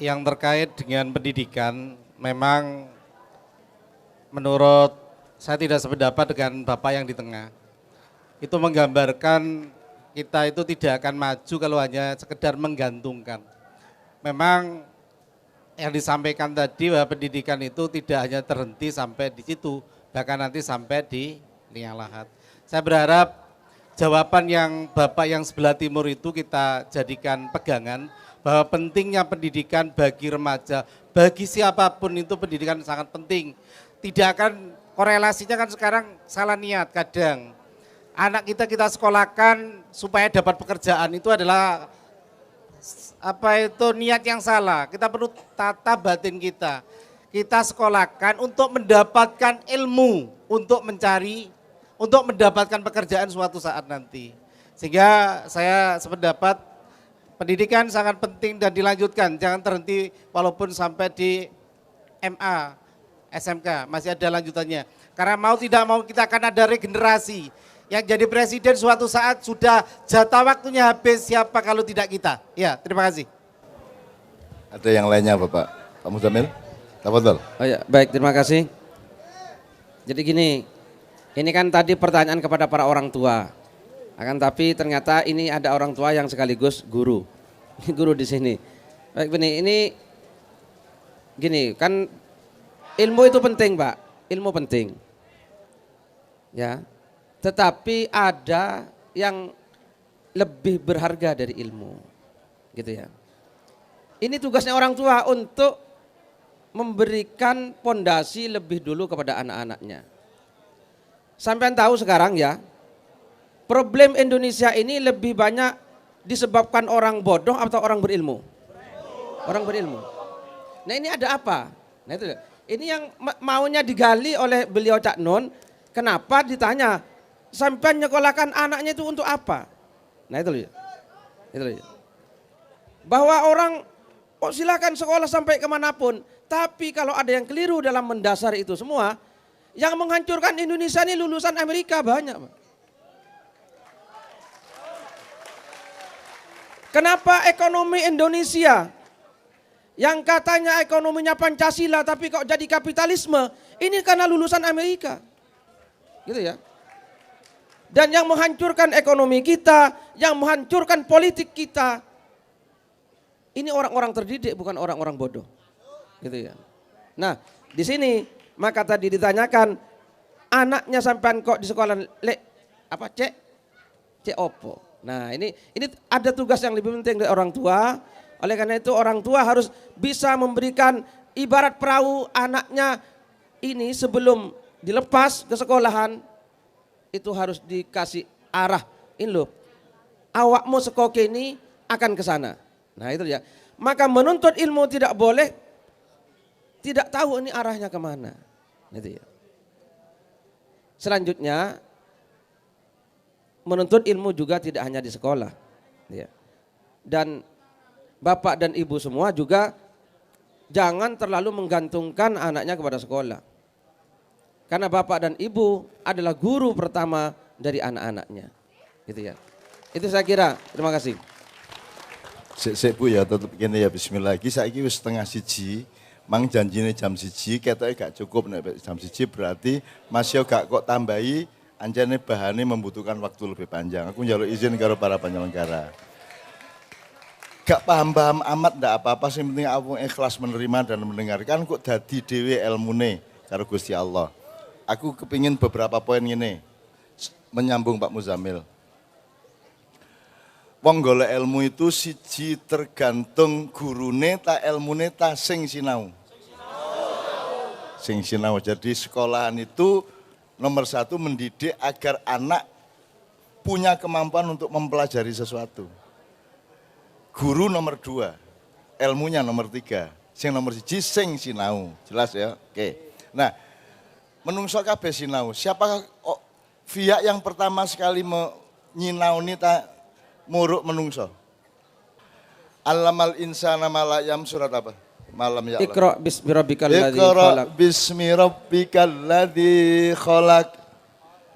yang terkait dengan pendidikan, memang menurut saya tidak sependapat dengan Bapak yang di tengah. Itu menggambarkan kita itu tidak akan maju kalau hanya sekedar menggantungkan. Memang yang disampaikan tadi bahwa pendidikan itu tidak hanya terhenti sampai di situ, bahkan nanti sampai di liang lahat. Saya berharap jawaban yang Bapak yang sebelah timur itu kita jadikan pegangan bahwa pentingnya pendidikan bagi remaja, bagi siapapun itu pendidikan sangat penting. Tidak akan korelasinya kan sekarang salah niat kadang. Anak kita sekolahkan supaya dapat pekerjaan itu adalah niat yang salah. Kita perlu tata batin kita. Kita sekolahkan untuk mendapatkan ilmu, untuk mendapatkan pekerjaan suatu saat nanti. Sehingga saya sependapat pendidikan sangat penting dan dilanjutkan, jangan terhenti walaupun sampai di MA, SMK, masih ada lanjutannya. Karena mau tidak mau kita akan ada regenerasi. Yang jadi presiden suatu saat sudah jatah waktunya habis, siapa kalau tidak kita. Ya, terima kasih. Ada yang lainnya Bapak? Pak Muzamil? Tafadhol. Oh ya, baik, terima kasih. Jadi gini, ini kan tadi pertanyaan kepada para orang tua. Akan tapi ternyata ini ada orang tua yang sekaligus guru. Guru di sini. Baik, ini gini, kan ilmu itu penting, Pak. Ilmu penting. Ya. Tetapi ada yang lebih berharga dari ilmu. Gitu ya. Ini tugasnya orang tua untuk memberikan pondasi lebih dulu kepada anak-anaknya. Sampai tahu sekarang ya, problem Indonesia ini lebih banyak disebabkan orang bodoh atau orang berilmu? Orang berilmu. Nah ini ada apa? Nah itu, ini yang maunya digali oleh beliau Cak Nun, kenapa ditanya, sampai nyekolahkan anaknya itu untuk apa? Nah itu loh. Itu loh. Bahwa orang silakan sekolah sampai kemanapun, tapi kalau ada yang keliru dalam mendasar itu semua, yang menghancurkan Indonesia ini lulusan Amerika banyak. Kenapa ekonomi Indonesia yang katanya ekonominya Pancasila tapi kok jadi kapitalisme? Ini karena lulusan Amerika. Gitu ya. Dan yang menghancurkan ekonomi kita, yang menghancurkan politik kita, ini orang-orang terdidik bukan orang-orang bodoh. Gitu ya. Nah, di sini maka tadi ditanyakan anaknya sampean kok di sekolah cek opo. Nah, ini ada tugas yang lebih penting dari orang tua. Oleh karena itu orang tua harus bisa memberikan ibarat perahu anaknya ini sebelum dilepas ke sekolahan itu harus dikasih arah. Ini loh, awakmu sekolah ini akan ke sana. Nah itu ya. Maka menuntut ilmu tidak boleh tidak tahu ini arahnya kemana. Itu ya. Selanjutnya menuntut ilmu juga tidak hanya di sekolah. Ya. Dan bapak dan ibu semua juga jangan terlalu menggantungkan anaknya kepada sekolah. Karena bapak dan ibu adalah guru pertama dari anak-anaknya. Gitu ya. Itu saya kira. Terima kasih. Sik Bu ya tetep kene ya bismillah. Iki saiki wis setengah siji, mang janjine jam siji ketoke gak cukup nek jam siji berarti Mas yo gak kok tambahi anjane bahane membutuhkan waktu lebih panjang. Aku njaluk izin karo para penyelenggara. Gak paham-paham amat ndak apa-apa sing penting aku ikhlas menerima dan mendengarkan kok dadi dhewe ilmune karo Gusti Allah. Aku kepingin beberapa poin ngene menyambung Pak Muzamil. Wong golek ilmu itu siji tergantung gurune ta ilmune ta sing sinau. Sing sinau. Jadi sekolahan itu nomor satu mendidik agar anak punya kemampuan untuk mempelajari sesuatu. Guru nomor dua, ilmunya nomor tiga. Sing nomor siji sing sinau. Jelas ya? Oke. Nah, menungso kabeh sinau. Siapa pihak yang pertama sekali menyinauni ta muruk menungso? Allamal insana malayam surat apa? Malam ya Allah. Iqra bismi rabbikal ladzi Iqra khalaq. bismi rabbikal ladzi khalaq.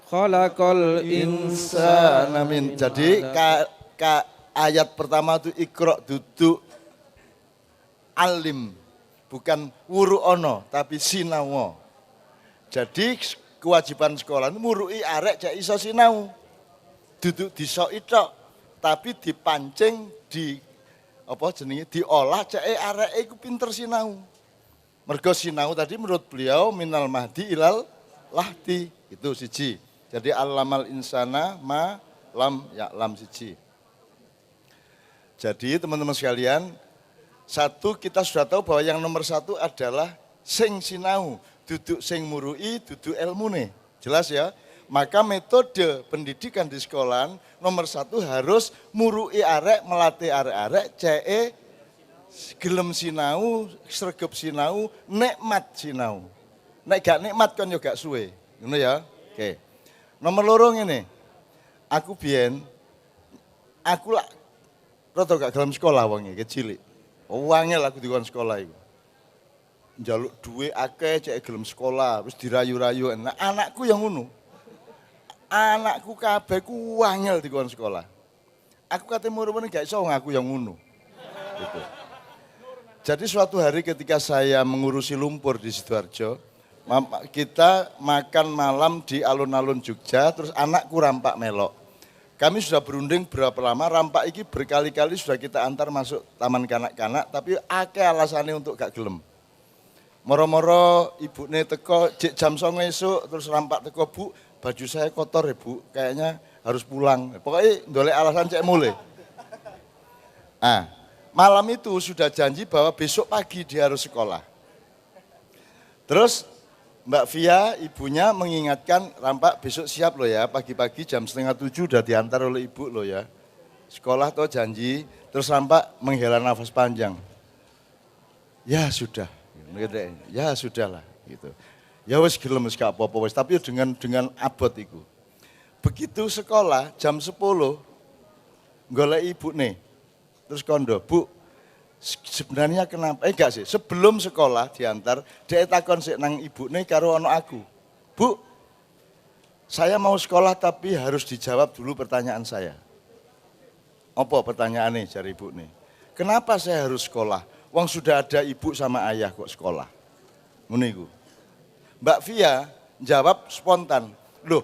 Khalaqal Insana min. Jadi ayat pertama itu Iqra duduk alim, bukan wuru ono tapi sinawo. Jadi kewajiban sekolah itu murui arek cek iso sinau. Duduk diso itok, tapi dipancing di apa jenenge diolah cek arek iku pinter sinau. Mergo sinau tadi menurut beliau minal mahdi ilal lahdi, itu siji. Jadi alamal insana ma lam ya'lam siji. Jadi teman-teman sekalian, satu kita sudah tahu bahwa yang nomor satu adalah sing sinau, duduk sing murui, duduk ilmune. Jelas ya? Maka metode pendidikan di sekolah nomor satu harus murui arek, melatih arek-arek, CE, gelem sinau, sregep sinau, nikmat sinau. Nek gak nikmat kan yo gak suwe. Ngono ya? Oke. Nomor loro ngene. Aku biyen aku lak rada gak gelem sekolah wong iki cilik. Wangel aku dikon sekolah iku. Njaluk duwe akeh cek gelem sekolah, wis dirayu-rayu. Nah, anakku yang ngono. Anakku kabeh ku wangel dikon sekolah. Aku kate murune gak iso aku yang ngono. Gitu. Jadi suatu hari ketika saya mengurusi lumpur di Sidoarjo, kita makan malam di alun-alun Jogja, terus anakku rampak melok. Kami sudah berunding berapa lama, rampak iki berkali-kali sudah kita antar masuk taman kanak-kanak, tapi akeh alasannya untuk gak gelem. Moro-moro ibune teko jam 09.00 esuk, terus rampak teko, Bu, baju saya kotor ya Bu, kayaknya harus pulang. Pokoknya ndolek alasan cek mulai. Malam itu sudah janji bahwa besok pagi dia harus sekolah. Terus Mbak Via, ibunya mengingatkan, rampak besok siap loh ya, pagi-pagi jam 6:30 udah diantar oleh ibu loh ya. Sekolah toh janji, terus rampak menghela nafas panjang. Ya sudah, ya sudahlah gitu. Ya wis gelem wis gak apa-apa wis, tapi dengan abot iku. Begitu sekolah jam 10 golek ibu nih. Terus kondo, Bu, sebenarnya kenapa? Enggak sih, sebelum sekolah diantar, dia takon sik nang ibu nih karo ono aku. Bu, saya mau sekolah tapi harus dijawab dulu pertanyaan saya. Apa pertanyaannya cari ibu nih? Kenapa saya harus sekolah? Wong sudah ada ibu sama ayah kok sekolah. Ngono iku. Mbak Via jawab spontan. Loh,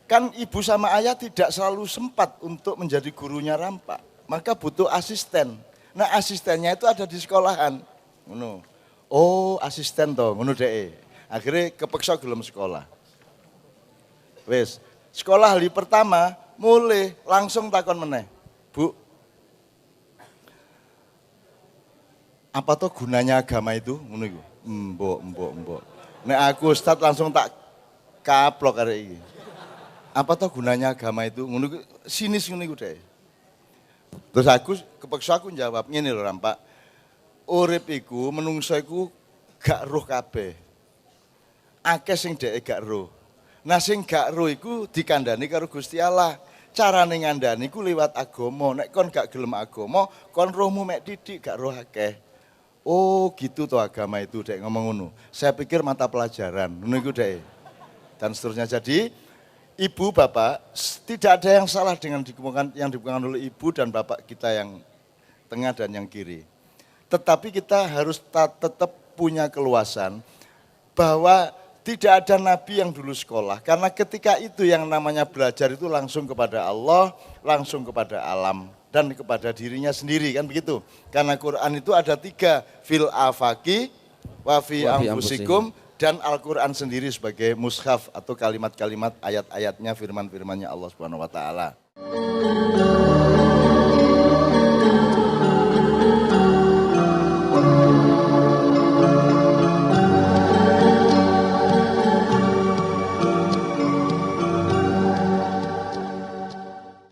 kan ibu sama ayah tidak selalu sempat untuk menjadi gurunya rampak. Maka butuh asisten. Nah asistennya itu ada di sekolahan. Ngono. Oh asisten toh, ngono deh. Akhirnya kepeksa gelem sekolah. Wes, sekolah hari pertama mulai langsung takon meneh. Bu, apa toh gunanya agama itu? Ngono iku. Mbok. Nek aku Ustaz langsung tak kaplok arek iki. Apa toh gunanya agama itu? Ngono iku sinis ngono iku deh. Terus aku kepeksa aku jawab ngene lho rampak. Urip iku menungso iku gak roh kabeh. Akeh sing dhek gak roh. Nah sing gak roh iku dikandani karo Gusti Allah. Carane ngandani iku liwat agama. Nek kon gak gelem agama, kon rohmu mek titik gak roh akeh. Oh gitu toh agama itu dek ngomong ngono. Saya pikir mata pelajaran. Ngono iku dek. Dan seterusnya jadi ibu, bapak, tidak ada yang salah dengan yang dikemukakan oleh ibu dan bapak kita yang tengah dan yang kiri. Tetapi kita harus tetap punya keluasan bahwa tidak ada nabi yang dulu sekolah. Karena ketika itu yang namanya belajar itu langsung kepada Allah, langsung kepada alam, dan kepada dirinya sendiri, kan begitu. Karena Quran itu ada 3, fil afaki, wa fi anfusikum, dan Al-Quran sendiri sebagai mushaf atau kalimat-kalimat ayat-ayatnya firman-firmannya Allah Subhanahu wa taala.